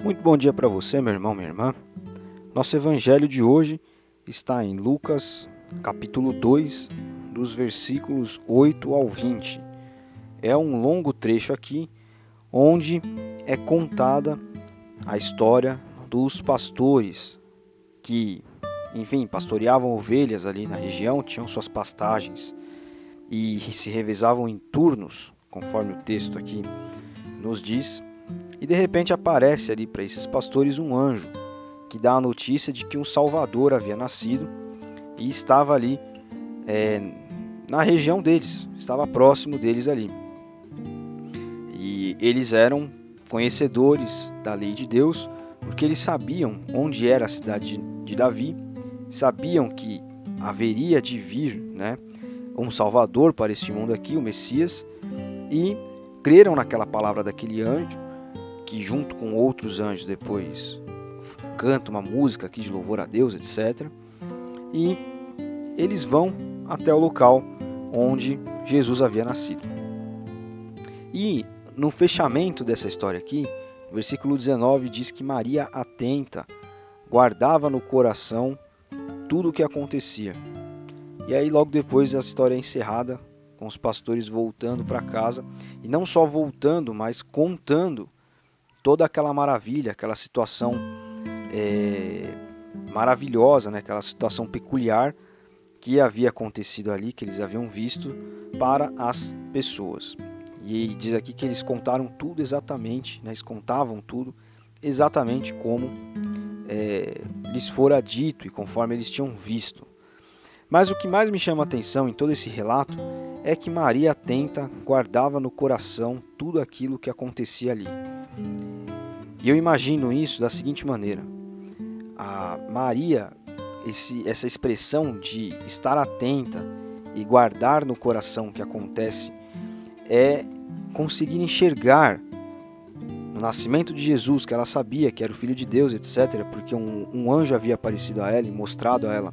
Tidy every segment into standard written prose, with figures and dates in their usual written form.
Muito bom dia para você, meu irmão, minha irmã. Nosso evangelho de hoje está em Lucas, capítulo 2, dos versículos 8 ao 20. É um longo trecho aqui, onde é contada a história dos pastores que, pastoreavam ovelhas ali na região, tinham suas pastagens e se revezavam em turnos, conforme o texto aqui nos diz. E de repente aparece ali para esses pastores um anjo que dá a notícia de que um Salvador havia nascido e estava ali na região deles, estava próximo deles ali. E eles eram conhecedores da lei de Deus, porque eles sabiam onde era a cidade de Davi, sabiam que haveria de vir, um Salvador para este mundo aqui, o Messias, e creram naquela palavra daquele anjo, que junto com outros anjos depois canta uma música aqui de louvor a Deus, etc. E eles vão até o local onde Jesus havia nascido. E no fechamento dessa história aqui, no versículo 19 diz que Maria, atenta, guardava no coração tudo o que acontecia. E aí logo depois a história é encerrada com os pastores voltando para casa, e não só voltando, mas contando toda aquela maravilha, aquela situação maravilhosa, aquela situação peculiar que havia acontecido ali, que eles haviam visto para as pessoas. E diz aqui que eles contaram tudo exatamente, eles contavam tudo exatamente como lhes fora dito e conforme eles tinham visto. Mas o que mais me chama a atenção em todo esse relato é que Maria, atenta, guardava no coração tudo aquilo que acontecia ali. E eu imagino isso da seguinte maneira: a Maria, essa expressão de estar atenta e guardar no coração o que acontece, é conseguir enxergar no nascimento de Jesus, que ela sabia que era o Filho de Deus, etc., porque um anjo havia aparecido a ela e mostrado a ela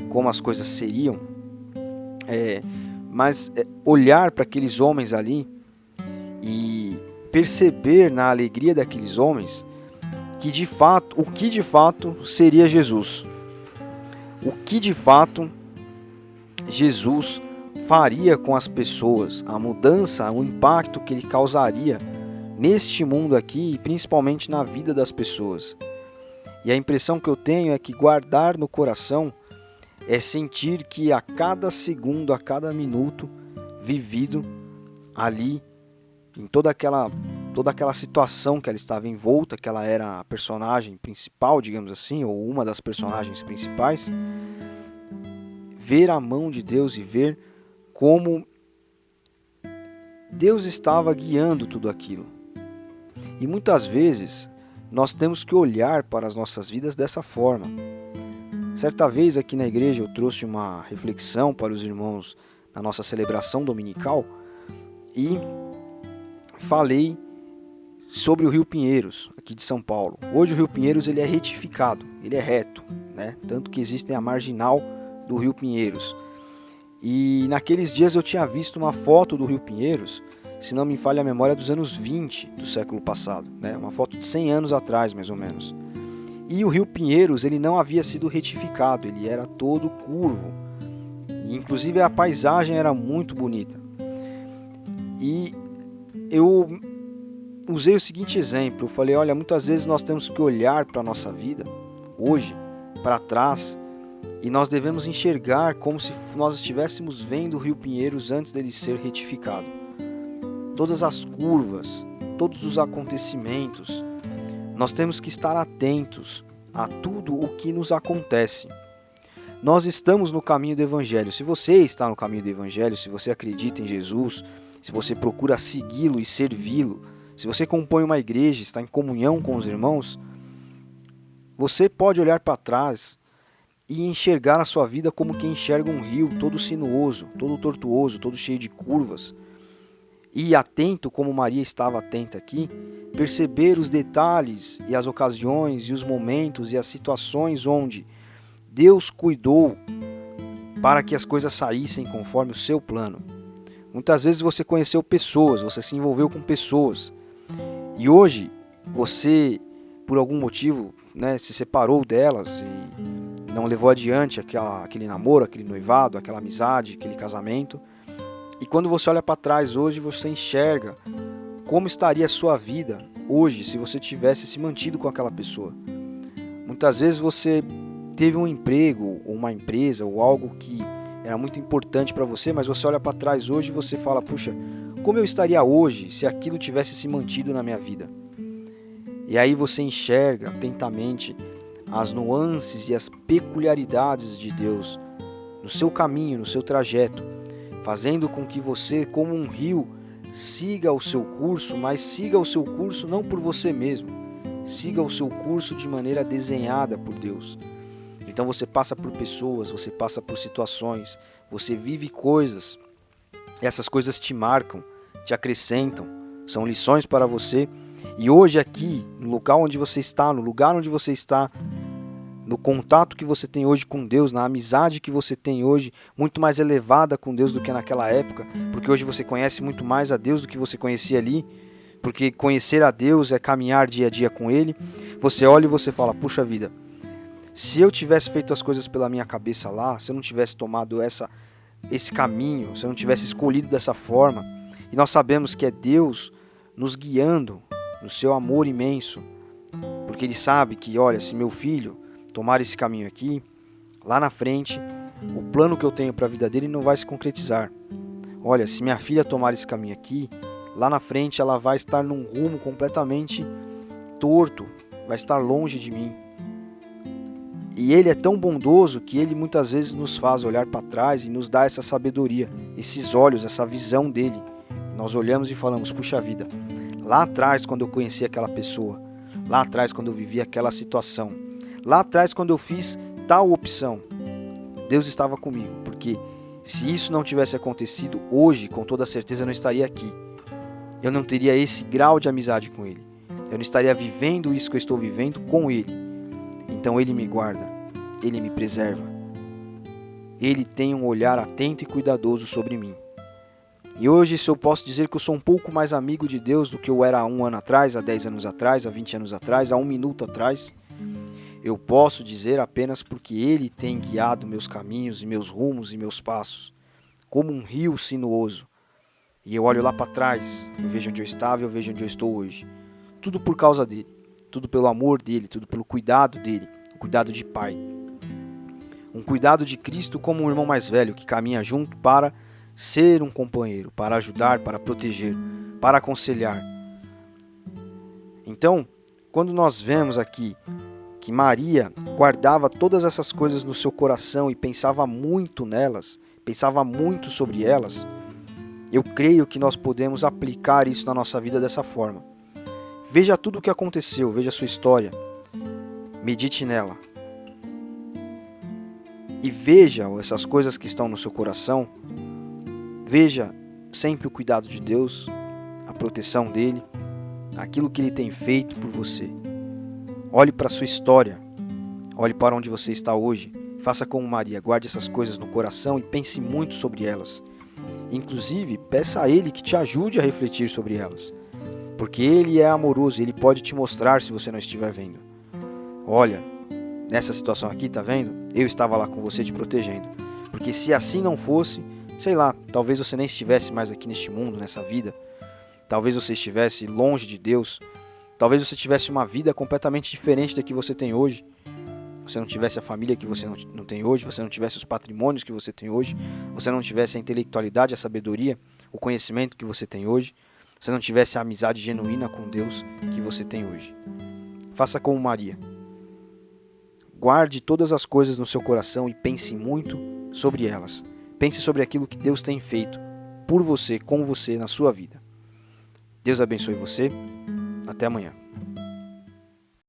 como as coisas seriam, mas olhar para aqueles homens ali e perceber na alegria daqueles homens que o que de fato seria Jesus. O que de fato Jesus faria com as pessoas, a mudança, o impacto que ele causaria neste mundo aqui e principalmente na vida das pessoas. E a impressão que eu tenho é que guardar no coração é sentir que a cada segundo, a cada minuto vivido ali, em toda aquela situação que ela estava envolta, que ela era a personagem principal, digamos assim, ou uma das personagens principais, ver a mão de Deus e ver como Deus estava guiando tudo aquilo. E muitas vezes nós temos que olhar para as nossas vidas dessa forma. Certa vez aqui na igreja eu trouxe uma reflexão para os irmãos na nossa celebração dominical e falei sobre o Rio Pinheiros, aqui de São Paulo. Hoje o Rio Pinheiros ele é retificado, ele é reto, tanto que existe a marginal do Rio Pinheiros. E naqueles dias eu tinha visto uma foto do Rio Pinheiros, se não me falha a memória, dos anos 20 do século passado, uma foto de 100 anos atrás, mais ou menos. E o Rio Pinheiros ele não havia sido retificado, ele era todo curvo. E, inclusive a paisagem era muito bonita. E eu usei o seguinte exemplo, eu falei, olha, muitas vezes nós temos que olhar para a nossa vida, hoje, para trás, e nós devemos enxergar como se nós estivéssemos vendo o Rio Pinheiros antes dele ser retificado. Todas as curvas, todos os acontecimentos, nós temos que estar atentos a tudo o que nos acontece. Nós estamos no caminho do Evangelho. Se você está no caminho do Evangelho, se você acredita em Jesus, se você procura segui-lo e servi-lo, se você compõe uma igreja, está em comunhão com os irmãos, você pode olhar para trás e enxergar a sua vida como quem enxerga um rio todo sinuoso, todo tortuoso, todo cheio de curvas. E atento, como Maria estava atenta aqui, perceber os detalhes e as ocasiões e os momentos e as situações onde Deus cuidou para que as coisas saíssem conforme o seu plano. Muitas vezes você conheceu pessoas, você se envolveu com pessoas. E hoje você por algum motivo, né, se separou delas e não levou adiante aquele namoro, aquele noivado, aquela amizade, aquele casamento. E quando você olha para trás hoje, você enxerga como estaria a sua vida hoje se você tivesse se mantido com aquela pessoa. Muitas vezes você teve um emprego, ou uma empresa, ou algo que era muito importante para você, mas você olha para trás hoje e você fala, puxa, como eu estaria hoje se aquilo tivesse se mantido na minha vida? E aí você enxerga atentamente as nuances e as peculiaridades de Deus no seu caminho, no seu trajeto, fazendo com que você, como um rio, siga o seu curso, mas siga o seu curso não por você mesmo, siga o seu curso de maneira desenhada por Deus. Então você passa por pessoas, você passa por situações, você vive coisas, e essas coisas te marcam, te acrescentam, são lições para você. E hoje aqui, no local onde você está, no lugar onde você está, no contato que você tem hoje com Deus, na amizade que você tem hoje, muito mais elevada com Deus do que naquela época, porque hoje você conhece muito mais a Deus do que você conhecia ali, porque conhecer a Deus é caminhar dia a dia com Ele. Você olha e você fala, puxa vida, se eu tivesse feito as coisas pela minha cabeça lá, se eu não tivesse tomado esse caminho, se eu não tivesse escolhido dessa forma, e nós sabemos que é Deus nos guiando no seu amor imenso, porque Ele sabe que, olha, se meu filho tomar esse caminho aqui, lá na frente, o plano que eu tenho para a vida dele não vai se concretizar. Olha, se minha filha tomar esse caminho aqui, lá na frente ela vai estar num rumo completamente torto, vai estar longe de mim. E Ele é tão bondoso que Ele muitas vezes nos faz olhar para trás e nos dá essa sabedoria, esses olhos, essa visão dEle. Nós olhamos e falamos, puxa vida, lá atrás quando eu conheci aquela pessoa, lá atrás quando eu vivi aquela situação, lá atrás quando eu fiz tal opção, Deus estava comigo, porque se isso não tivesse acontecido hoje, com toda certeza eu não estaria aqui. Eu não teria esse grau de amizade com Ele. Eu não estaria vivendo isso que eu estou vivendo com Ele. Então Ele me guarda, Ele me preserva. Ele tem um olhar atento e cuidadoso sobre mim. E hoje, se eu posso dizer que eu sou um pouco mais amigo de Deus do que eu era há 1 ano atrás, há 10 anos atrás, há 20 anos atrás, há 1 minuto atrás, eu posso dizer apenas porque Ele tem guiado meus caminhos e meus rumos e meus passos, como um rio sinuoso. E eu olho lá para trás, eu vejo onde eu estava e eu vejo onde eu estou hoje. Tudo por causa dEle, tudo pelo amor dEle, tudo pelo cuidado dEle, o cuidado de Pai. Um cuidado de Cristo como um irmão mais velho que caminha junto para ser um companheiro, para ajudar, para proteger, para aconselhar. Então, quando nós vemos aqui que Maria guardava todas essas coisas no seu coração e pensava muito nelas, pensava muito sobre elas, eu creio que nós podemos aplicar isso na nossa vida dessa forma. Veja tudo o que aconteceu, veja a sua história, medite nela. E veja essas coisas que estão no seu coração, veja sempre o cuidado de Deus, a proteção dEle, aquilo que Ele tem feito por você. Olhe para a sua história, olhe para onde você está hoje, faça como Maria, guarde essas coisas no coração e pense muito sobre elas. Inclusive, peça a Ele que te ajude a refletir sobre elas, porque Ele é amoroso e Ele pode te mostrar se você não estiver vendo. Olha, nessa situação aqui, tá vendo? Eu estava lá com você te protegendo, porque se assim não fosse, sei lá, talvez você nem estivesse mais aqui neste mundo, nessa vida, talvez você estivesse longe de Deus, talvez você tivesse uma vida completamente diferente da que você tem hoje, você não tivesse a família que você não tem hoje, você não tivesse os patrimônios que você tem hoje, você não tivesse a intelectualidade, a sabedoria, o conhecimento que você tem hoje, você não tivesse a amizade genuína com Deus que você tem hoje. Faça como Maria. Guarde todas as coisas no seu coração e pense muito sobre elas. Pense sobre aquilo que Deus tem feito por você, com você, na sua vida. Deus abençoe você. Até amanhã.